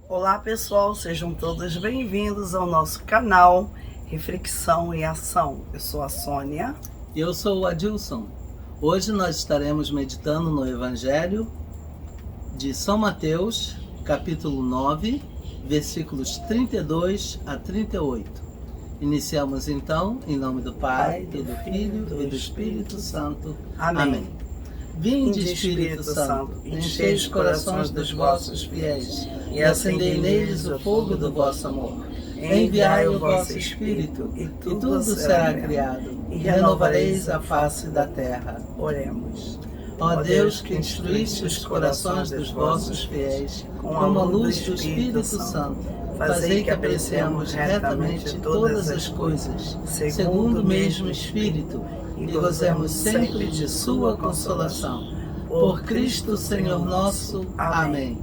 Olá pessoal, sejam todos bem-vindos ao nosso canal Reflexão e Ação. Eu sou a Sônia. E eu sou o Adilson. Hoje nós estaremos meditando no Evangelho de São Mateus, capítulo 9, versículos 32 a 38. Iniciamos então, em nome do Pai, do Filho e do Espírito Santo. Amém. Vinde, Espírito Santo, enchei os corações dos vossos fiéis e acendei neles o fogo do vosso amor. Enviai o vosso Espírito e tudo será criado e renovareis a face da terra. Oremos. Ó Deus, que instruíste os corações dos vossos fiéis com a luz do Espírito Santo, fazei que apreciemos retamente todas as coisas, segundo o mesmo Espírito, e gozemos sempre de sua consolação. Por Cristo Senhor nosso. Amém.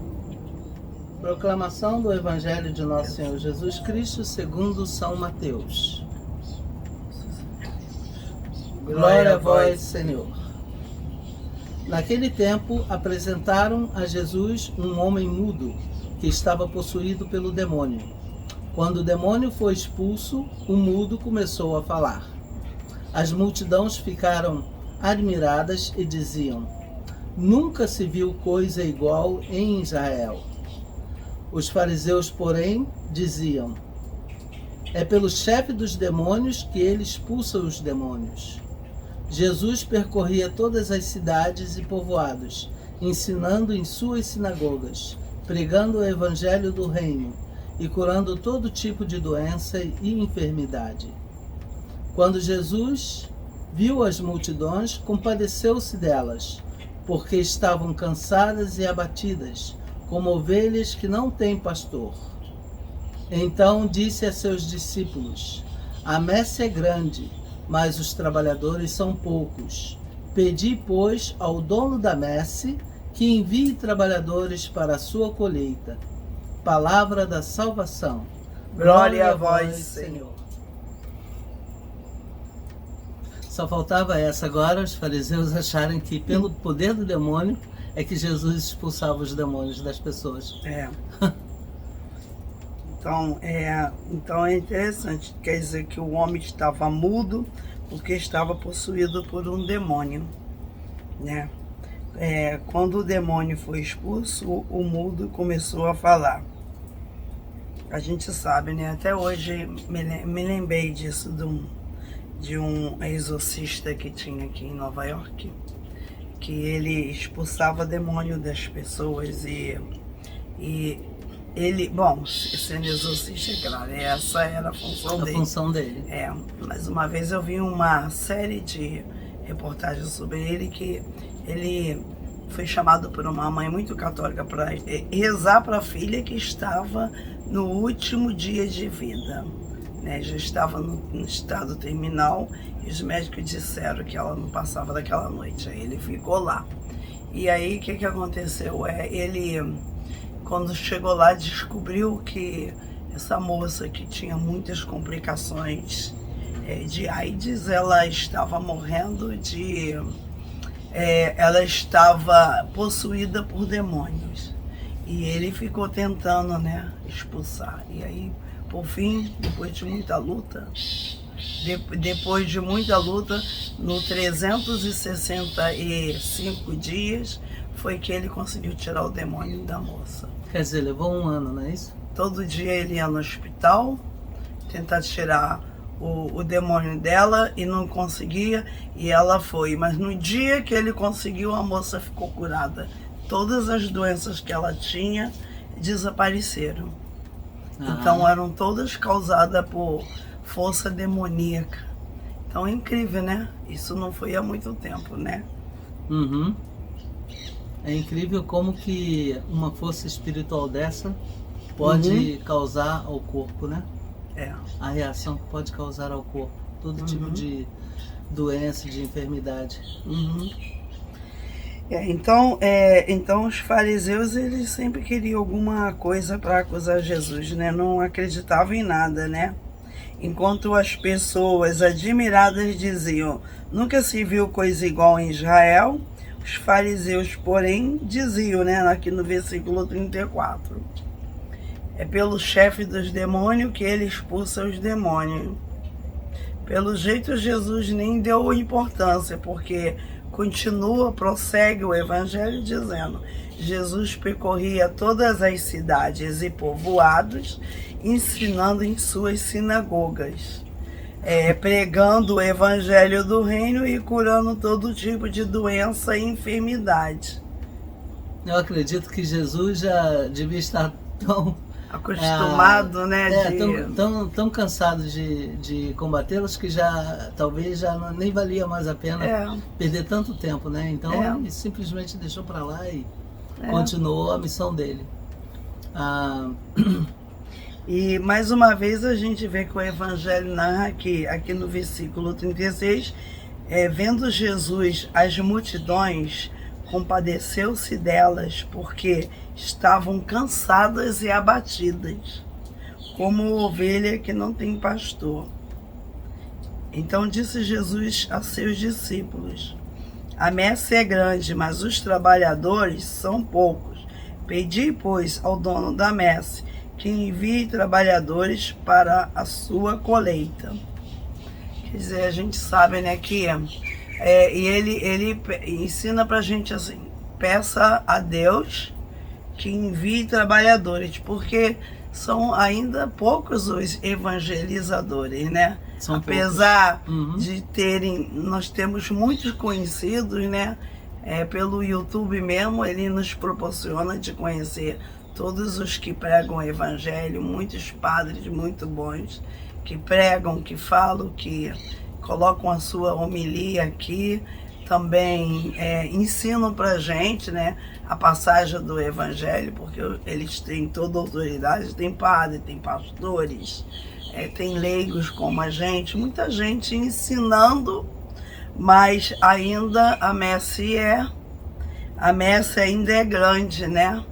Proclamação do Evangelho de Nosso Senhor Jesus Cristo segundo São Mateus. Glória a vós, Senhor. Naquele tempo apresentaram a Jesus um homem mudo que estava possuído pelo demônio. Quando o demônio foi expulso, o mudo começou a falar. As multidões ficaram admiradas e diziam: nunca se viu coisa igual em Israel. Os fariseus, porém, diziam: é pelo chefe dos demônios que ele expulsa os demônios. Jesus percorria todas as cidades e povoados, ensinando em suas sinagogas, pregando o evangelho do reino e curando todo tipo de doença e enfermidade. Quando Jesus viu as multidões, compadeceu-se delas, porque estavam cansadas e abatidas, como ovelhas que não têm pastor. Então disse a seus discípulos: a messe é grande, mas os trabalhadores são poucos. Pedi, pois, ao dono da messe que envie trabalhadores para a sua colheita. Palavra da salvação. Glória a vós, Senhor. Só faltava essa agora, os fariseus acharem que pelo poder do demônio é que Jesus expulsava os demônios das pessoas. Então é interessante, quer dizer que o homem estava mudo porque estava possuído por um demônio, né? Quando o demônio foi expulso, o mudo começou a falar. A gente sabe, né? Até hoje me lembrei disso de um exorcista que tinha aqui em Nova York, que ele expulsava demônio das pessoas e ele, bom, sendo exorcista, é claro, essa era a função dele. Mas uma vez eu vi uma série de reportagens sobre ele, que ele foi chamado por uma mãe muito católica para rezar para a filha que estava no último dia de vida, né? Já estava no estado terminal e os médicos disseram que ela não passava daquela noite. Aí ele ficou lá. E aí o que aconteceu? Ele, quando chegou lá, descobriu que essa moça que tinha muitas complicações de AIDS, ela estava morrendo ela estava possuída por demônios. E ele ficou tentando, né, expulsar. E aí, por fim, depois de muita luta, no 365 dias, foi que ele conseguiu tirar o demônio da moça. Quer dizer, levou um ano, não é isso? Todo dia ele ia no hospital tentar tirar o demônio dela e não conseguia, e ela foi. Mas no dia que ele conseguiu, a moça ficou curada. Todas as doenças que ela tinha desapareceram. Então eram todas causadas por força demoníaca. Então é incrível, né? Isso não foi há muito tempo, né? Uhum. É incrível como que uma força espiritual dessa pode causar ao corpo, né? A reação que pode causar ao corpo. Todo tipo de doença, de enfermidade. Então os fariseus, eles sempre queriam alguma coisa para acusar Jesus, né? Não acreditavam em nada, né? Enquanto as pessoas admiradas diziam: nunca se viu coisa igual em Israel, os fariseus, porém, diziam, né, aqui no versículo 34, É pelo chefe dos demônios que ele expulsa os demônios. Pelo jeito, Jesus nem deu importância, porque prossegue o evangelho dizendo: Jesus percorria todas as cidades e povoados, ensinando em suas sinagogas, pregando o evangelho do reino e curando todo tipo de doença e enfermidade. Eu acredito que Jesus já devia estar tão acostumado, né? Tão cansado de combatê-los que talvez já nem valia mais a pena perder tanto tempo, né? Então ele simplesmente deixou para lá e continuou a missão dele. E mais uma vez a gente vê que o Evangelho narra aqui no versículo 36, vendo Jesus as multidões, compadeceu-se delas, porque estavam cansadas e abatidas, como ovelha que não tem pastor. Então disse Jesus a seus discípulos: a messe é grande, mas os trabalhadores são poucos. Pedi, pois, ao dono da messe que envie trabalhadores para a sua colheita. Quer dizer, a gente sabe, né, que e ele ensina pra gente assim: peça a Deus que envie trabalhadores, porque são ainda poucos os evangelizadores, né? Apesar de nós temos muitos conhecidos, né? Pelo YouTube mesmo, ele nos proporciona de conhecer todos os que pregam o evangelho, muitos padres muito bons, que pregam, que falam, que colocam a sua homilia aqui, também ensinam pra gente, né, a passagem do evangelho, porque eles têm toda a autoridade, tem padre, tem pastores, tem leigos como a gente, muita gente ensinando, mas ainda a messe ainda é grande, né?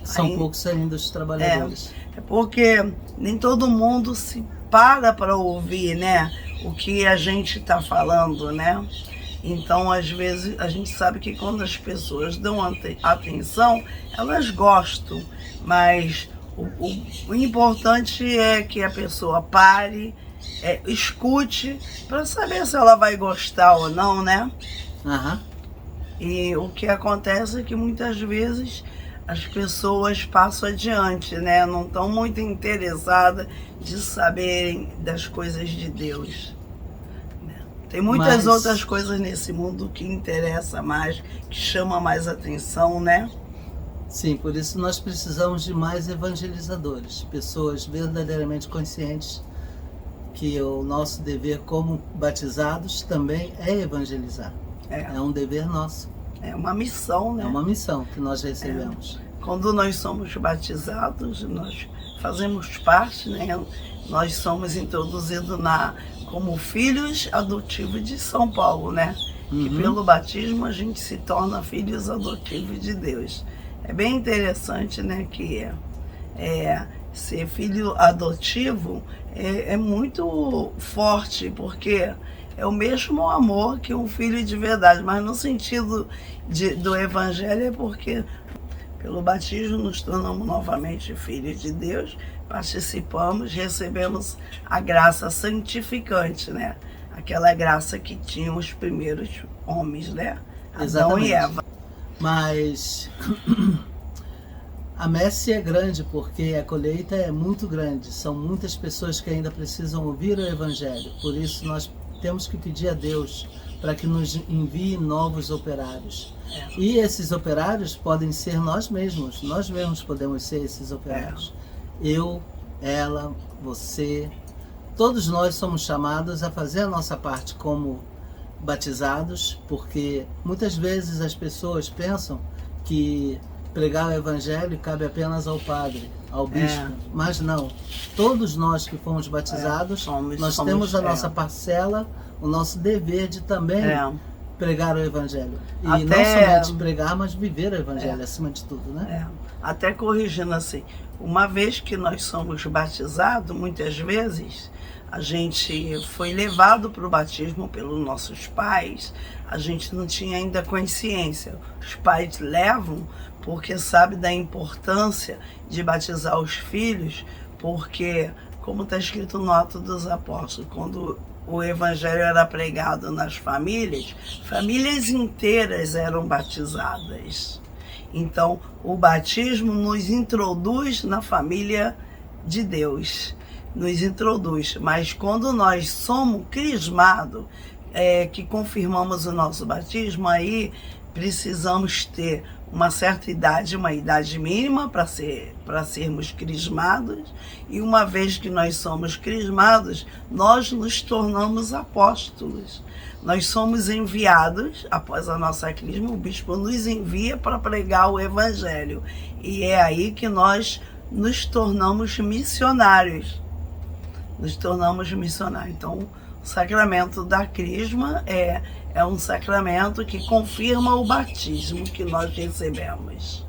São poucos ainda os trabalhadores. Porque nem todo mundo se para ouvir, né, o que a gente está falando, né? Então, às vezes, a gente sabe que quando as pessoas dão atenção, elas gostam, mas o importante é que a pessoa pare, escute, para saber se ela vai gostar ou não, né? E o que acontece é que muitas vezes as pessoas passam adiante, né? Não estão muito interessadas de saberem das coisas de Deus. Tem muitas outras coisas nesse mundo que interessa mais, que chama mais atenção, né? Sim, por isso nós precisamos de mais evangelizadores, pessoas verdadeiramente conscientes que o nosso dever como batizados também é evangelizar. É um dever nosso. É uma missão, né? É uma missão que nós recebemos. Quando nós somos batizados, nós fazemos parte, né? Nós somos introduzidos como filhos adotivos de São Paulo, né? Que pelo batismo a gente se torna filhos adotivos de Deus. É bem interessante, né? Que ser filho adotivo é muito forte, porque é o mesmo amor que um filho de verdade, mas no sentido do evangelho é porque pelo batismo nos tornamos novamente filhos de Deus, participamos, recebemos a graça santificante, né? Aquela graça que tinham os primeiros homens, né? Adão e Eva. Mas a messe é grande porque a colheita é muito grande. São muitas pessoas que ainda precisam ouvir o evangelho. Por isso nós temos que pedir a Deus para que nos envie novos operários. E esses operários podem ser nós mesmos podemos ser esses operários. Eu, ela, você, todos nós somos chamados a fazer a nossa parte como batizados, porque muitas vezes as pessoas pensam que pregar o evangelho cabe apenas ao padre, ao bispo, mas não. Todos nós que fomos batizados, nós temos a nossa parcela, o nosso dever de também pregar o evangelho. E não somente pregar, mas viver o evangelho acima de tudo, né? até corrigindo assim, uma vez que nós somos batizados, muitas vezes a gente foi levado para o batismo pelos nossos pais, a gente não tinha ainda consciência. Os pais levam porque sabem da importância de batizar os filhos, porque, como está escrito no Atos dos Apóstolos, quando o evangelho era pregado nas famílias, famílias inteiras eram batizadas. Então, o batismo nos introduz na família de Deus, nos introduz. Mas quando nós somos crismados, que confirmamos o nosso batismo, aí precisamos ter uma certa idade, uma idade mínima para sermos crismados, e uma vez que nós somos crismados, nós nos tornamos apóstolos. Nós somos enviados, após a nossa crisma, o bispo nos envia para pregar o evangelho, e é aí que nós nos tornamos missionários. Então, o sacramento da crisma é um sacramento que confirma o batismo que nós recebemos.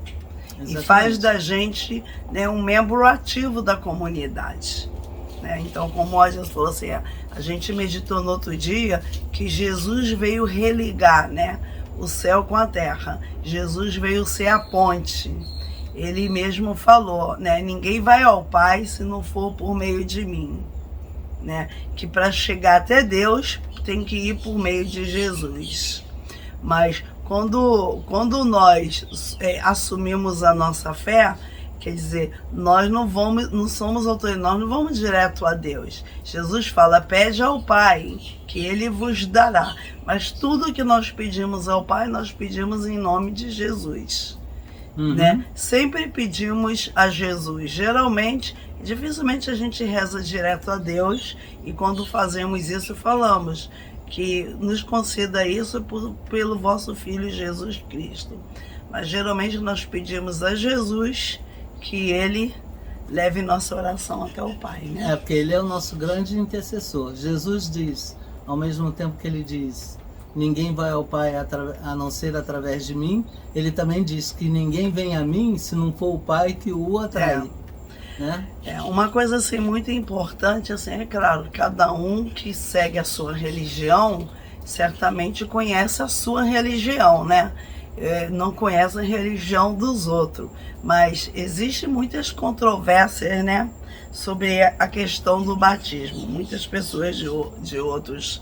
Exatamente. E faz da gente, né, um membro ativo da comunidade. Né? Então, como o Oswald falou assim, a gente meditou no outro dia que Jesus veio religar, né, o céu com a terra. Jesus veio ser a ponte. Ele mesmo falou, né, ninguém vai ao Pai se não for por meio de mim. Né? Que para chegar até Deus tem que ir por meio de Jesus. Mas quando nós assumimos a nossa fé, quer dizer, nós não somos autoridade, nós não vamos direto a Deus. Jesus fala, pede ao Pai, que Ele vos dará. Mas tudo que nós pedimos ao Pai, nós pedimos em nome de Jesus. Né? Sempre pedimos a Jesus. Geralmente, dificilmente a gente reza direto a Deus, e quando fazemos isso, falamos que nos conceda isso pelo vosso Filho Jesus Cristo. Mas geralmente nós pedimos a Jesus que Ele leve nossa oração até o Pai. Né? Porque Ele é o nosso grande intercessor. Jesus diz, ao mesmo tempo que Ele diz, ninguém vai ao Pai a não ser através de mim, Ele também diz que ninguém vem a mim se não for o Pai que o atrai. Né? Uma coisa assim muito importante, assim, é claro, cada um que segue a sua religião certamente conhece a sua religião, né? Não conhece a religião dos outros, mas existem muitas controvérsias, né, sobre a questão do batismo. Muitas pessoas de outras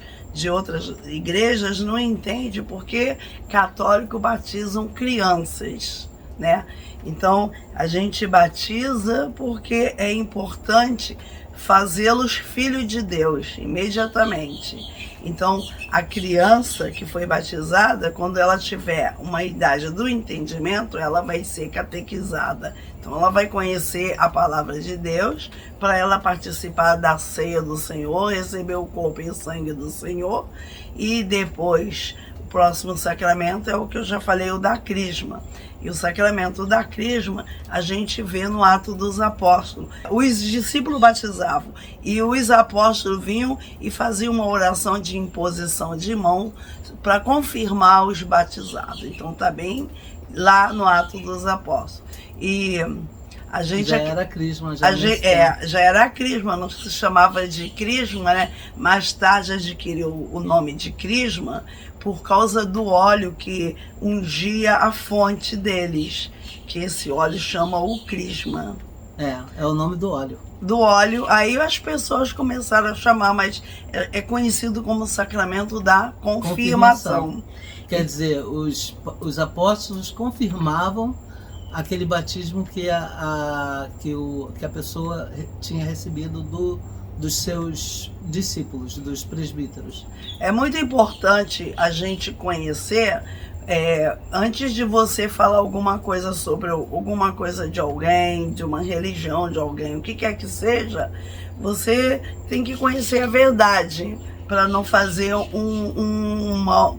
igrejas não entendem porque católicos batizam crianças, né? Então, a gente batiza porque é importante fazê-los filhos de Deus imediatamente. Então, a criança que foi batizada, quando ela tiver uma idade do entendimento, ela vai ser catequizada. Então, ela vai conhecer a palavra de Deus para ela participar da ceia do Senhor, receber o corpo e o sangue do Senhor. E depois, o próximo sacramento é o que eu já falei, o da crisma. E o sacramento da crisma a gente vê no Atos dos Apóstolos. Os discípulos batizavam e os apóstolos vinham e faziam uma oração de imposição de mão para confirmar os batizados. Então está bem lá no Atos dos Apóstolos. E a gente já era crisma, já era a crisma, não se chamava de crisma, né? Mais tarde adquiriu o nome de crisma por causa do óleo que ungia a fonte deles, que esse óleo chama o crisma. É o nome do óleo. Do óleo, aí as pessoas começaram a chamar, mas é conhecido como sacramento da confirmação. Quer dizer, os apóstolos confirmavam aquele batismo que a pessoa tinha recebido dos seus discípulos, dos presbíteros. É muito importante a gente conhecer, antes de você falar alguma coisa sobre alguma coisa de alguém, de uma religião de alguém, o que quer que seja, você tem que conhecer a verdade para não fazer um mau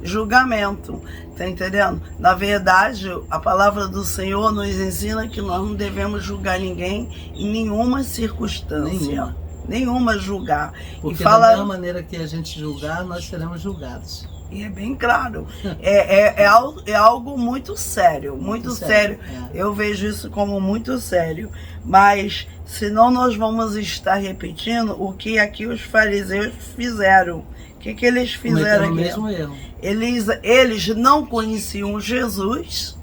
julgamento. Tá entendendo? Na verdade, a palavra do Senhor nos ensina que nós não devemos julgar ninguém em nenhuma circunstância. Nenhuma julgar. Porque da mesma maneira que a gente julgar, nós seremos julgados. E é bem claro. É algo muito sério, muito sério. Eu vejo isso como muito sério. Mas, senão nós vamos estar repetindo o que aqui os fariseus fizeram. O que eles fizeram aqui? O mesmo erro. Eles não conheciam Jesus,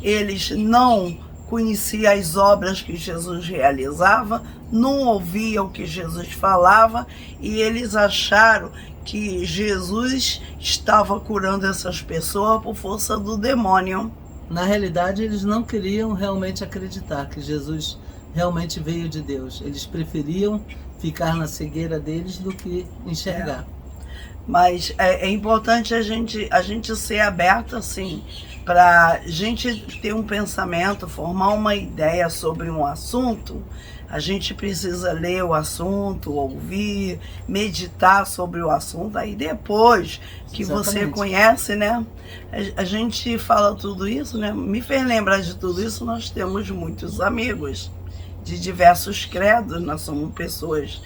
eles não conheciam as obras que Jesus realizava, não ouviam o que Jesus falava, e eles acharam que Jesus estava curando essas pessoas por força do demônio. Na realidade, eles não queriam realmente acreditar que Jesus realmente veio de Deus. Eles preferiam ficar na cegueira deles do que enxergar. Mas é importante a gente ser aberto, assim, para a gente ter um pensamento, formar uma ideia sobre um assunto. A gente precisa ler o assunto, ouvir, meditar sobre o assunto. Aí depois que você conhece, né? A gente fala tudo isso, né? Me fez lembrar de tudo isso. Nós temos muitos amigos de diversos credos. Nós somos pessoas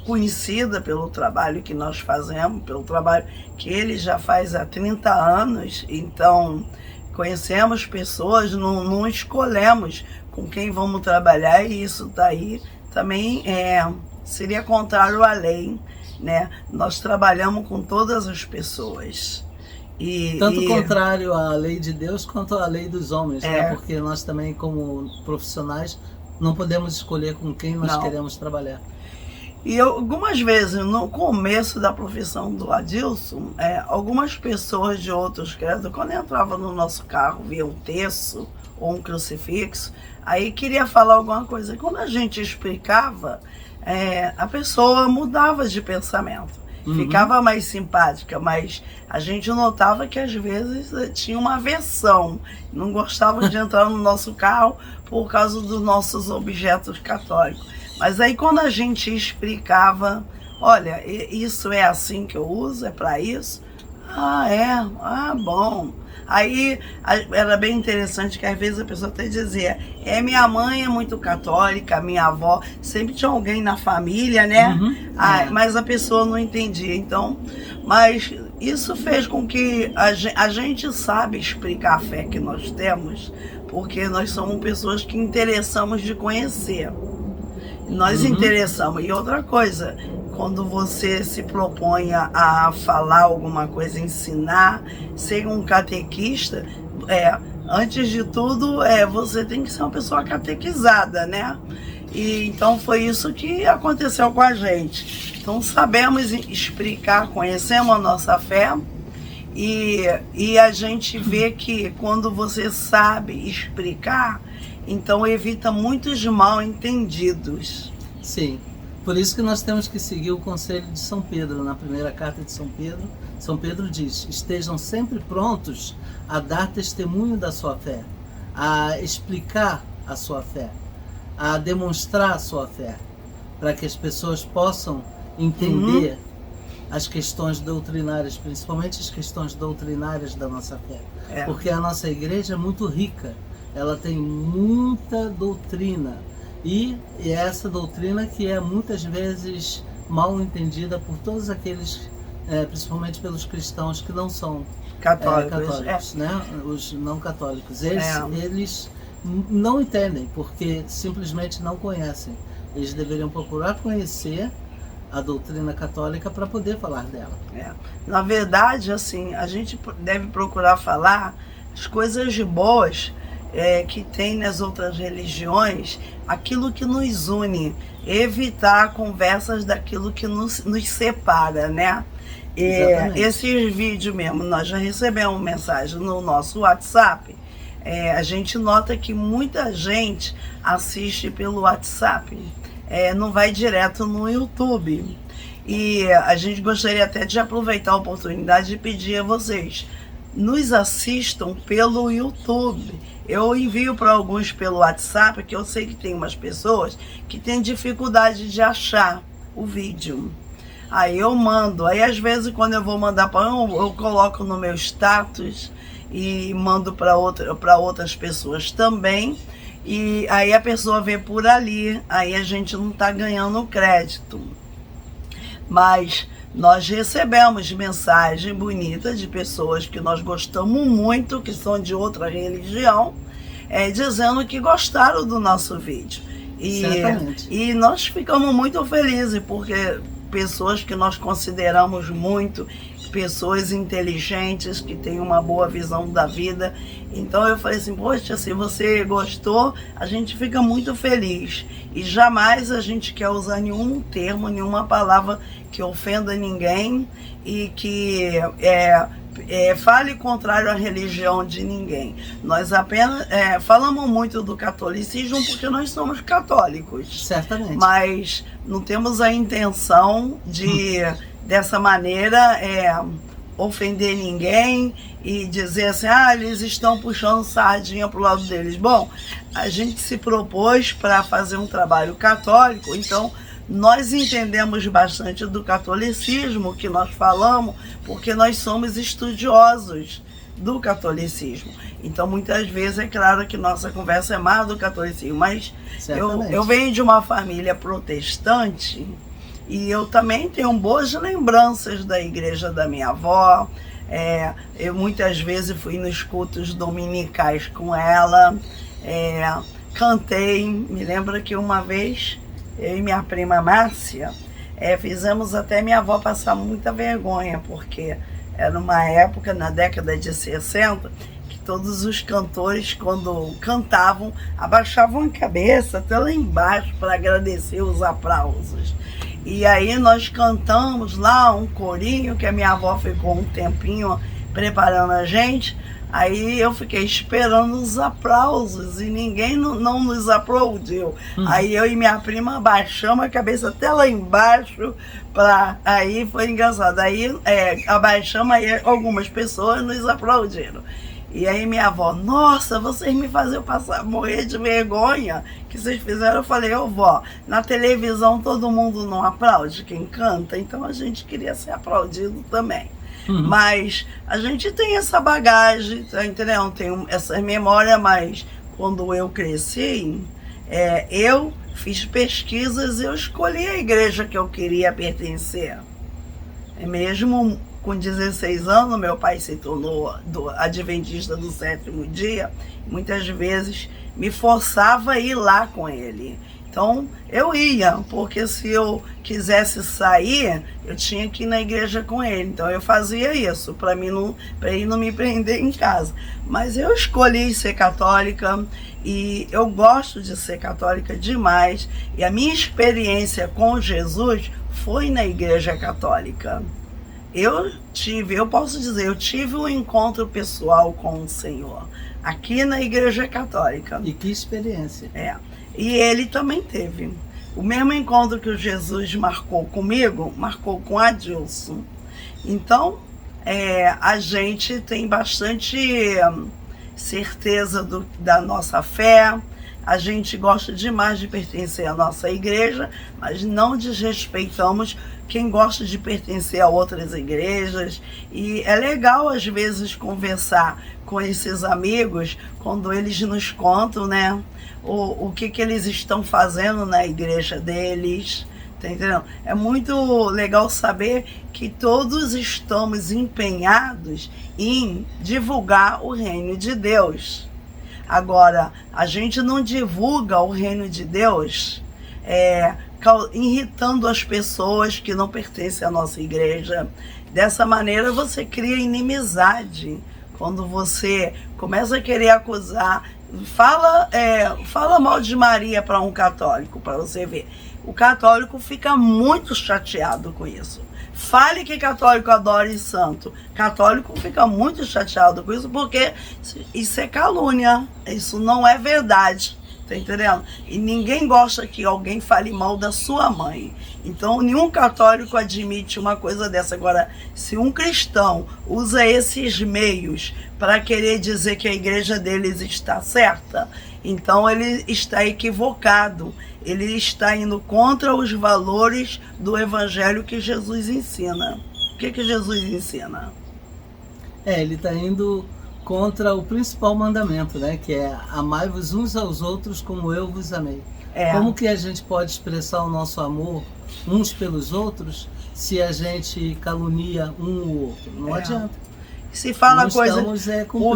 conhecidas pelo trabalho que nós fazemos, pelo trabalho que ele já faz há 30 anos. Então, conhecemos pessoas, não escolhemos com quem vamos trabalhar, e isso daí também seria contrário à lei, né? Nós trabalhamos com todas as pessoas. Tanto contrário à lei de Deus quanto à lei dos homens, né? Porque nós também, como profissionais, não podemos escolher com quem nós queremos trabalhar. E algumas vezes, no começo da profissão do Adilson, algumas pessoas de outros credos, quando entravam no nosso carro, via um terço ou um crucifixo, aí queria falar alguma coisa. E quando a gente explicava, a pessoa mudava de pensamento. Ficava mais simpática, mas a gente notava que às vezes tinha uma aversão. Não gostava de entrar no nosso carro por causa dos nossos objetos católicos. Mas aí quando a gente explicava, olha, isso é assim que eu uso, é para isso? Bom. Aí era bem interessante que às vezes a pessoa até dizia, minha mãe é muito católica, minha avó, sempre tinha alguém na família, né? Mas a pessoa não entendia. Então, mas isso fez com que a gente sabe explicar a fé que nós temos, porque nós somos pessoas que interessamos de conhecer. Nós interessamos. E outra coisa, quando você se propõe a falar alguma coisa, ensinar, ser um catequista, antes de tudo, você tem que ser uma pessoa catequizada, né? E então foi isso que aconteceu com a gente. Então sabemos explicar, conhecemos a nossa fé, e a gente vê que quando você sabe explicar, então evita muitos mal entendidos. Sim, por isso que nós temos que seguir o conselho de São Pedro. Na primeira carta de São Pedro diz: estejam sempre prontos a dar testemunho da sua fé, a explicar a sua fé, a demonstrar a sua fé, para que as pessoas possam entender as questões doutrinárias, principalmente as questões doutrinárias da nossa fé. Porque a nossa igreja é muito rica, ela tem muita doutrina, e é essa doutrina que é muitas vezes mal entendida por todos aqueles, principalmente pelos cristãos que não são católicos, né? Os não católicos. Eles não entendem, porque simplesmente não conhecem. Eles deveriam procurar conhecer a doutrina católica para poder falar dela. Na verdade, assim, a gente deve procurar falar as coisas boas que tem nas outras religiões, aquilo que nos une, evitar conversas daquilo que nos separa, né? Esses vídeos mesmo, nós já recebemos mensagem no nosso WhatsApp. A gente nota que muita gente assiste pelo WhatsApp, não vai direto no YouTube. E a gente gostaria até de aproveitar a oportunidade de pedir a vocês, nos assistam pelo YouTube. Eu envio para alguns pelo WhatsApp, que eu sei que tem umas pessoas que têm dificuldade de achar o vídeo. Aí eu mando. Aí às vezes quando eu vou mandar para eu coloco no meu status e mando para outras pessoas também. E aí a pessoa vê por ali, aí a gente não está ganhando crédito. Mas nós recebemos mensagem bonita de pessoas que nós gostamos muito, que são de outra religião, dizendo que gostaram do nosso vídeo. E nós ficamos muito felizes, porque pessoas que nós consideramos muito, pessoas inteligentes, que têm uma boa visão da vida. Então eu falei assim, poxa, se você gostou, a gente fica muito feliz. E jamais a gente quer usar nenhum termo, nenhuma palavra que ofenda ninguém e que fale contrário à religião de ninguém. Nós apenas falamos muito do catolicismo porque nós somos católicos. Certamente. Mas não temos a intenção de, dessa maneira, ofender ninguém e dizer assim, eles estão puxando sardinha pro lado deles. Bom, a gente se propôs para fazer um trabalho católico, então nós entendemos bastante do catolicismo que nós falamos, porque nós somos estudiosos do catolicismo. Então, muitas vezes, é claro que nossa conversa é mais do catolicismo, mas eu venho de uma família protestante e eu também tenho boas lembranças da igreja da minha avó. Eu muitas vezes fui nos cultos dominicais com ela, cantei. Me lembro que uma vez eu e minha prima Márcia fizemos até minha avó passar muita vergonha, porque era uma época, na década de 60, que todos os cantores, quando cantavam, abaixavam a cabeça até lá embaixo para agradecer os aplausos. E aí nós cantamos lá um corinho, que a minha avó ficou um tempinho preparando a gente. Aí eu fiquei esperando os aplausos e ninguém não nos aplaudiu. Aí eu e minha prima abaixamos a cabeça até lá embaixo. Aí foi engraçado. Aí abaixamos, aí algumas pessoas nos aplaudiram. E aí minha avó, nossa, vocês me faziam morrer de vergonha que vocês fizeram. Eu falei, vó, na televisão todo mundo não aplaude quem canta, então a gente queria ser aplaudido também. Mas a gente tem essa bagagem, tá entendendo? Tem essa memória, mas quando eu cresci, eu fiz pesquisas e eu escolhi a igreja que eu queria pertencer. Mesmo com 16 anos, meu pai se tornou adventista do sétimo dia. Muitas vezes me forçava a ir lá com ele. Então eu ia, porque se eu quisesse sair, eu tinha que ir na igreja com ele. Então eu fazia isso, para ele não me prender em casa. Mas eu escolhi ser católica e eu gosto de ser católica demais. E a minha experiência com Jesus foi na igreja católica. Eu posso dizer, eu tive um encontro pessoal com o Senhor aqui na igreja católica. E que experiência. E ele também teve. O mesmo encontro que o Jesus marcou comigo, marcou com a Adilson. Então, a gente tem bastante certeza da nossa fé. A gente gosta demais de pertencer à nossa igreja, mas não desrespeitamos quem gosta de pertencer a outras igrejas. E é legal, às vezes, conversar com esses amigos quando eles nos contam, né, o que eles estão fazendo na igreja deles. Tá entendendo? É muito legal saber que todos estamos empenhados em divulgar o reino de Deus. Agora, a gente não divulga o reino de Deus irritando as pessoas que não pertencem à nossa igreja. Dessa maneira você cria inimizade. Quando você começa a querer acusar, fala mal de Maria para um católico, para você ver. O católico fica muito chateado com isso. Fale que católico adora santo. Católico fica muito chateado com isso, porque isso é calúnia. Isso não é verdade. Tá entendendo? E ninguém gosta que alguém fale mal da sua mãe. Então, nenhum católico admite uma coisa dessa. Agora, se um cristão usa esses meios para querer dizer que a igreja deles está certa, então ele está equivocado. Ele está indo contra os valores do evangelho que Jesus ensina. O que Jesus ensina? Ele está indo contra o principal mandamento, né? Que é amai-vos uns aos outros como eu vos amei. Como que a gente pode expressar o nosso amor uns pelos outros se a gente calunia um ou outro. Não adianta. Se fala coisa porque o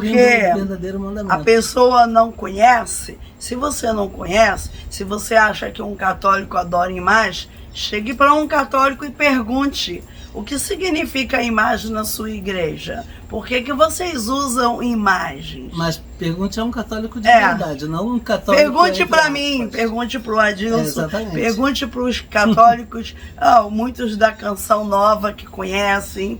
verdadeiro mandamento. A pessoa não conhece. Se você não conhece, se você acha que um católico adora imagem, chegue para um católico e pergunte o que significa a imagem na sua igreja. Por que vocês usam imagens? Mas pergunte a um católico de verdade, não um católico... Pergunte para mim, pergunte para o Adilson, pergunte para os católicos, muitos da Canção Nova que conhecem,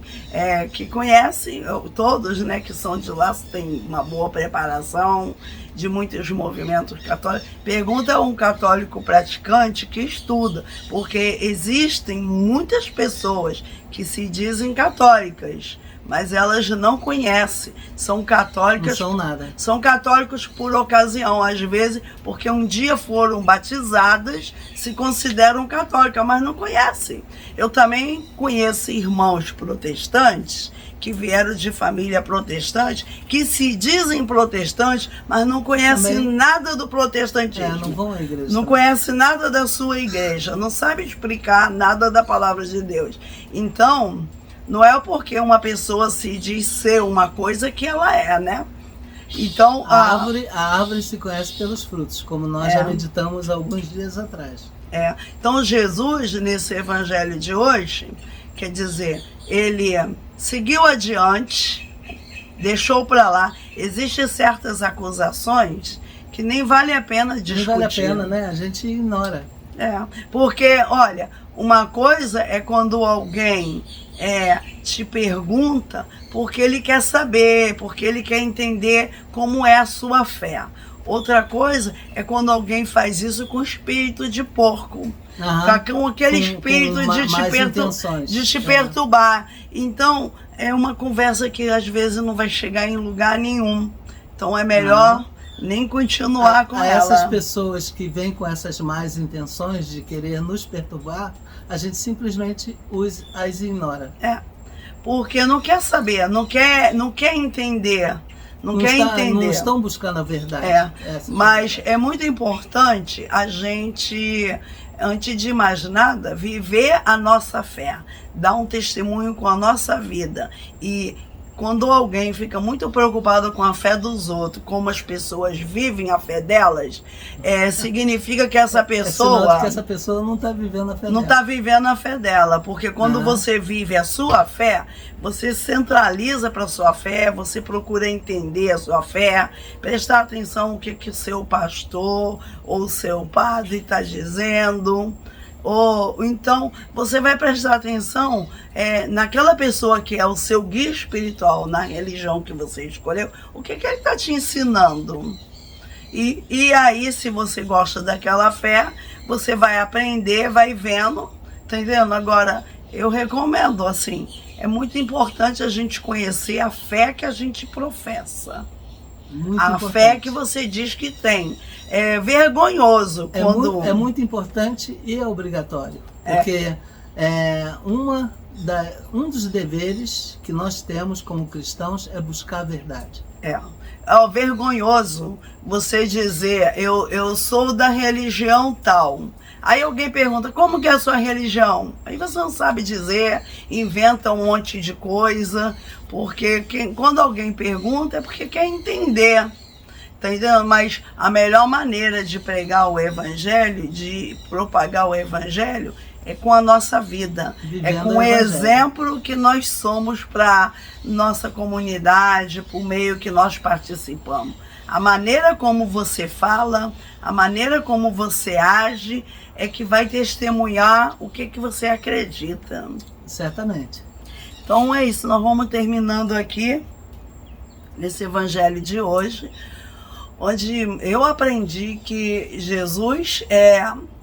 todos, né, que são de lá, têm uma boa preparação de muitos movimentos católicos. Pergunta a um católico praticante que estuda, porque existem muitas pessoas que se dizem católicas, mas elas não conhecem, são católicas. Não são nada. São católicos por ocasião, às vezes, porque um dia foram batizadas, se consideram católicas, mas não conhecem. Eu também conheço irmãos protestantes que vieram de família protestante, que se dizem protestantes, mas não conhecem nada do protestantismo. Não vão à igreja. Não conhecem nada da sua igreja, não sabem explicar nada da palavra de Deus. Então, não é porque uma pessoa se diz ser uma coisa que ela é, né? Então, a árvore se conhece pelos frutos, como nós já meditamos alguns dias atrás. Então, Jesus, nesse evangelho de hoje, quer dizer, ele seguiu adiante, deixou para lá. Existem certas acusações que nem vale a pena discutir. Nem vale a pena, né? A gente ignora. Porque, olha, uma coisa é quando alguém te pergunta porque ele quer saber, porque ele quer entender como é a sua fé. Outra coisa é quando alguém faz isso com espírito de porco. Com aquele espírito de te perturbar. Então, é uma conversa que às vezes não vai chegar em lugar nenhum. Então, é melhor nem continuar com ela. Essas pessoas que vêm com essas más intenções de querer nos perturbar, a gente simplesmente as ignora. Porque não quer saber, não quer entender. Não estão buscando a verdade. Mas é muito importante a gente, antes de mais nada, viver a nossa fé, dar um testemunho com a nossa vida. E quando alguém fica muito preocupado com a fé dos outros, como as pessoas vivem a fé delas, significa que essa pessoa... É sinal de que essa pessoa não está vivendo a fé dela. Não está vivendo a fé dela, porque quando você vive a sua fé, você centraliza para a sua fé, você procura entender a sua fé, prestar atenção no que seu pastor ou seu padre está dizendo. Ou então você vai prestar atenção naquela pessoa que é o seu guia espiritual, na religião que você escolheu, o que ele está te ensinando. E aí, se você gosta daquela fé, você vai aprender, vai vendo, tá entendendo? Agora, eu recomendo, assim, é muito importante a gente conhecer a fé que a gente professa. Fé que você diz que tem. É vergonhoso quando... É muito importante e é obrigatório. Porque um dos deveres que nós temos como cristãos é buscar a verdade. É vergonhoso você dizer, eu sou da religião tal. Aí alguém pergunta, como que é a sua religião? Aí você não sabe dizer, inventa um monte de coisa, porque quando alguém pergunta é porque quer entender, tá entendendo? Mas a melhor maneira de pregar o evangelho, de propagar o evangelho, é com a nossa vida, com o exemplo que nós somos para nossa comunidade, por meio que nós participamos. A maneira como você fala, a maneira como você age, é que vai testemunhar o que você acredita. Certamente. Então é isso, nós vamos terminando aqui, nesse evangelho de hoje, onde eu aprendi que Jesus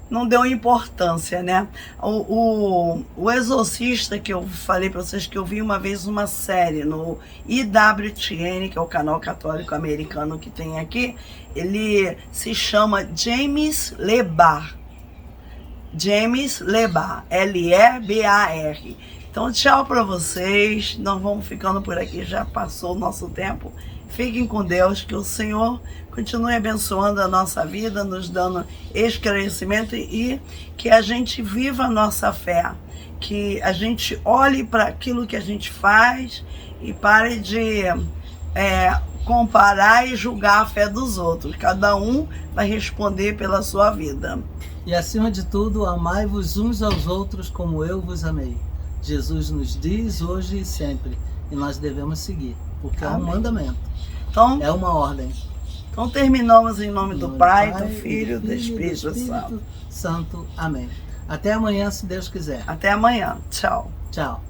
não deu importância, né? O Exorcista, que eu falei para vocês que eu vi uma vez uma série no IWTN, que é o canal católico americano que tem aqui, ele se chama James Lebar. James Lebar, L-E-B-A-R. Então, tchau para vocês. Nós vamos ficando por aqui, já passou o nosso tempo. Fiquem com Deus, que o Senhor continue abençoando a nossa vida, nos dando esclarecimento e que a gente viva a nossa fé, que a gente olhe para aquilo que a gente faz e pare de comparar e julgar a fé dos outros. Cada um vai responder pela sua vida. E acima de tudo, amai-vos uns aos outros como eu vos amei. Jesus nos diz hoje e sempre, e nós devemos seguir, porque é um mandamento, então, é uma ordem. Então terminamos em nome do Pai, do Filho e do Espírito Santo. Amém. Até amanhã, se Deus quiser. Até amanhã. Tchau. Tchau.